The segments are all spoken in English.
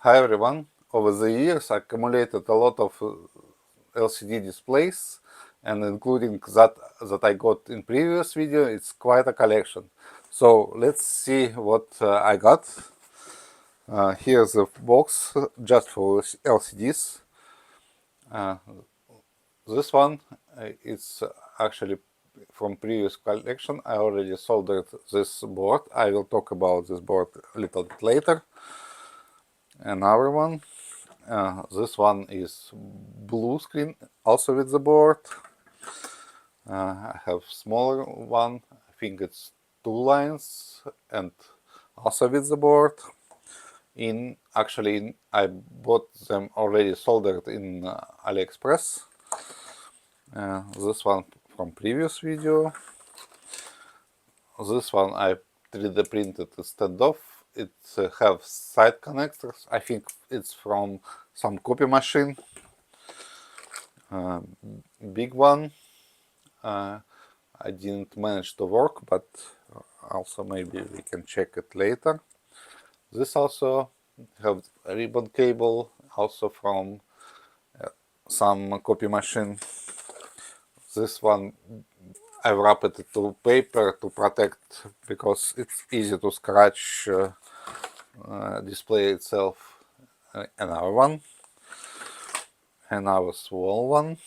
Hi everyone. Over the years I accumulated a lot of LCD displays, and including that I got in previous video, it's quite a collection. So let's see what I got. Here's a box just for LCDs. This one is actually from previous collection. I already soldered this board. I will talk about this board a little bit later. Another one. This one is blue screen, also with the board. I have smaller one. I think it's 2 lines and also with the board. I bought them already soldered in AliExpress. This one from previous video. This one I 3D printed standoff. It have side connectors. I think it's from some copy machine. Big one. I didn't manage to work, but also maybe we can check it later. This also have a ribbon cable, also from some copy machine. This one I wrapped it to paper to protect, because it's easy to scratch display itself. Another one, another small one,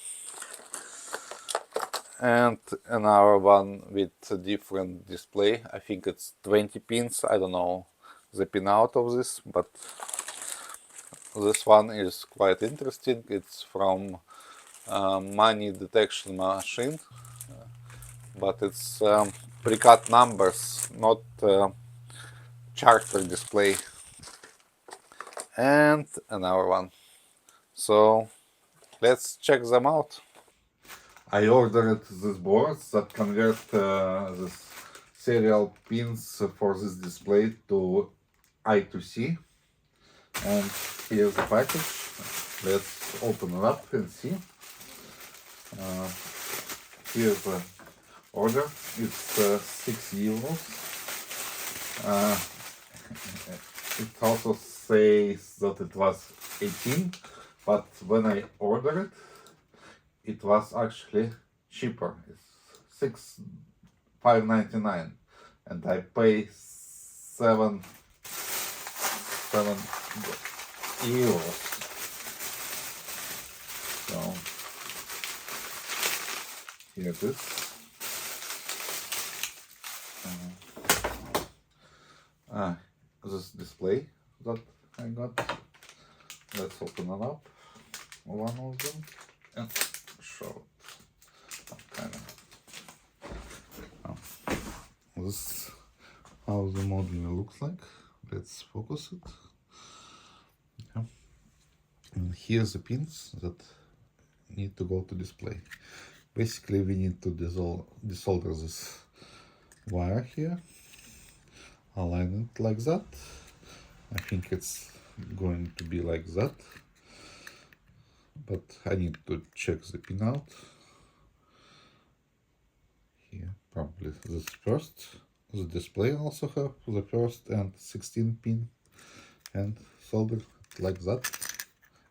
and another one with a different display. I think it's 20 pins. I don't know the pin out of this, but this one is quite interesting. It's from money detection machine, but it's pre-cut numbers, not character display. And another one. So let's check them out. I ordered these boards that convert this serial pins for this display to I2C. And here's the package. Let's open it up and see. Here's the order. It's €6. It also says that it was 18, but when I ordered it, it was actually cheaper. It's €5.99, and I pay €7. So here it is. This display that I got. Let's open it up, one of them, and show it. This is how the model looks like. Let's focus it. Yeah. And here's the pins that need to go to display. Basically, we need to desolder this wire here, align it like that. I think it's going to be like that, but I need to check the pin out. Here, probably this first. The display also have the first and 16 pin, and solder it like that,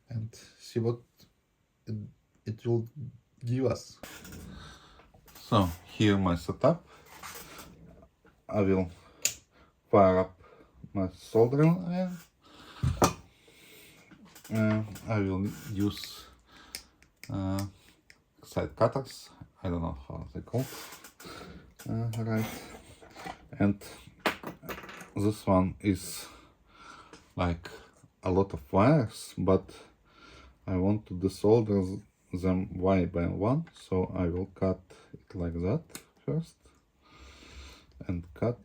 and see what it will give us. So here my setup. I will fire up my soldering iron. I will use side cutters. I don't know how they call. Right. And this one is like a lot of wires, but I want to desolder them one by one, so I will cut it like that first and cut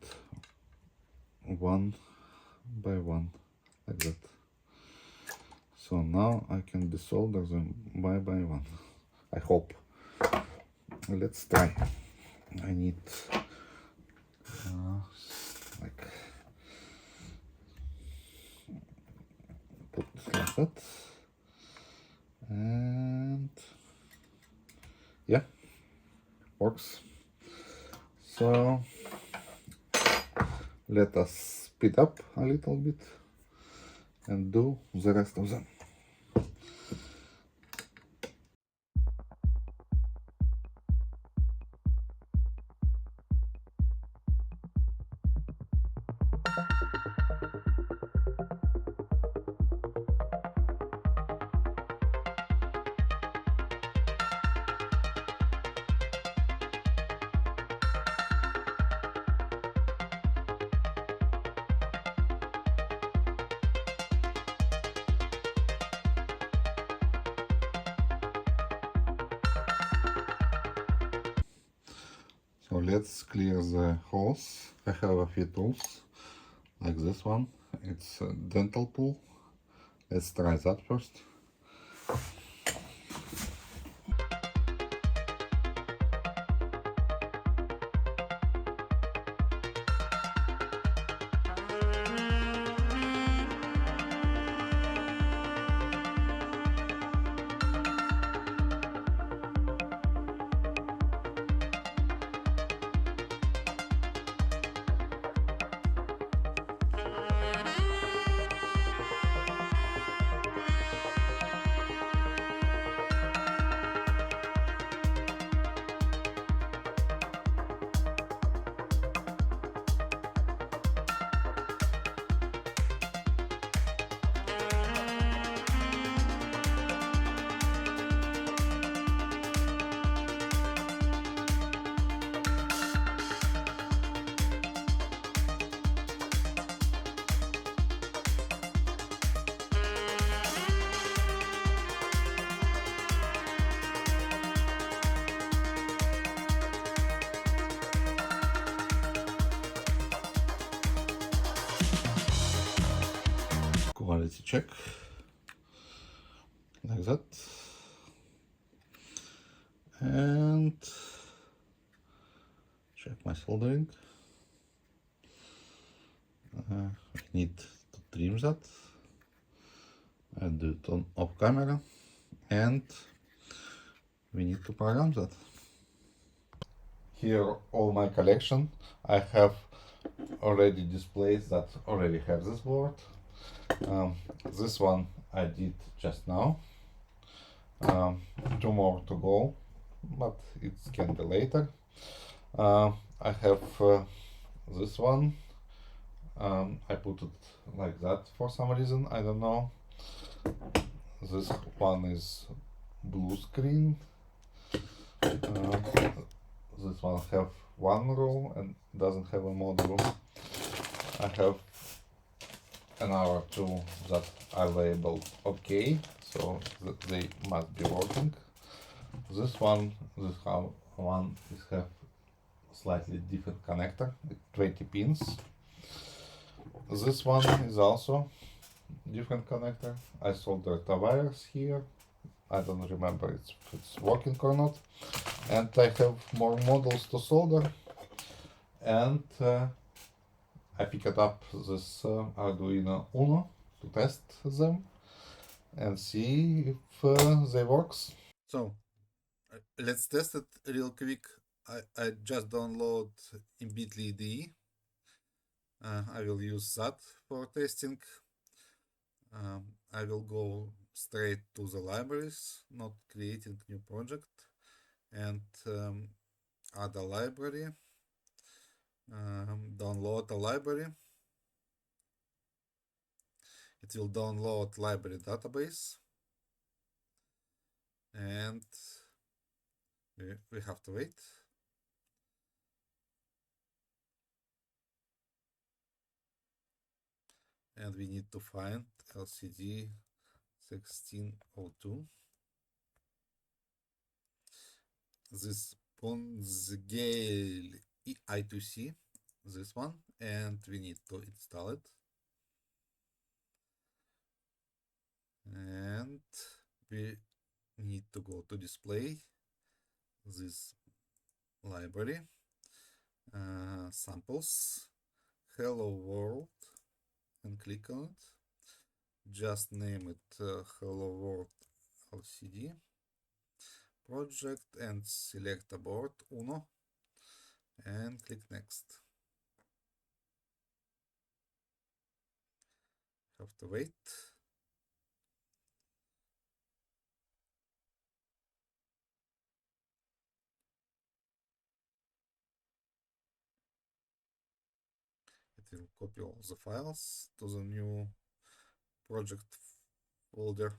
one by one like that. So now I can desolder them one by one, I hope. Let's try. I need like put like that, and yeah, works. So let us speed up a little bit and do the rest of them. So let's clear the holes. I have a few tools like this one. It's a dental tool. Let's try that first. Quality check like that, and check my soldering. I need to trim that. I do it on off camera, and we need to program that. Here all my collection. I have already displays that already have this board. This one I did just now. Two more to go, but it can be later. I have this one. I put it like that for some reason, I don't know. This one is blue screen. This one have one row and doesn't have a module. I have another two that are labeled OK, so they must be working. This one is have slightly different connector with 20 pins. This one is also different connector. I soldered the wires here. I don't remember if it's working or not. And I have more models to solder. And I picked up this Arduino Uno to test them and see if they works. So let's test it real quick. I just download Embedly IDE. I will use that for testing. I will go straight to the libraries, not creating new project, and add a library, download a library. It will download library database, and we have to wait. And we need to find LCD 1602. This Ponzgale I2C, this one, and we need to install it. And we need to go to display this library, samples, hello world, and click on it. Just name it hello world LCD project and select a board Uno and click next. Have to wait. It will copy all the files to the new project folder.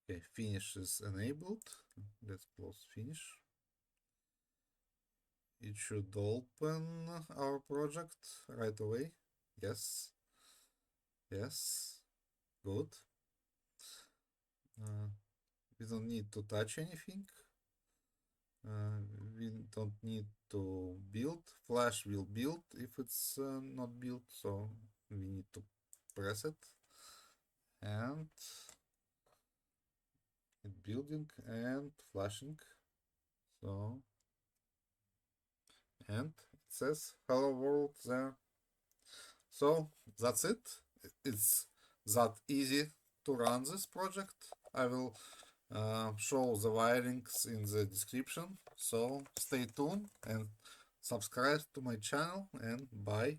Okay, finish is enabled. Let's close finish. It should open our project right away. Yes. Yes. Good. We don't need to touch anything. We don't need to build. Flash will build if it's not built, so we need to press it. And it building and flashing. So, and it says hello world there. So that's it. It's that easy to run this project. I will show the wirings in the description. So stay tuned and subscribe to my channel, and bye.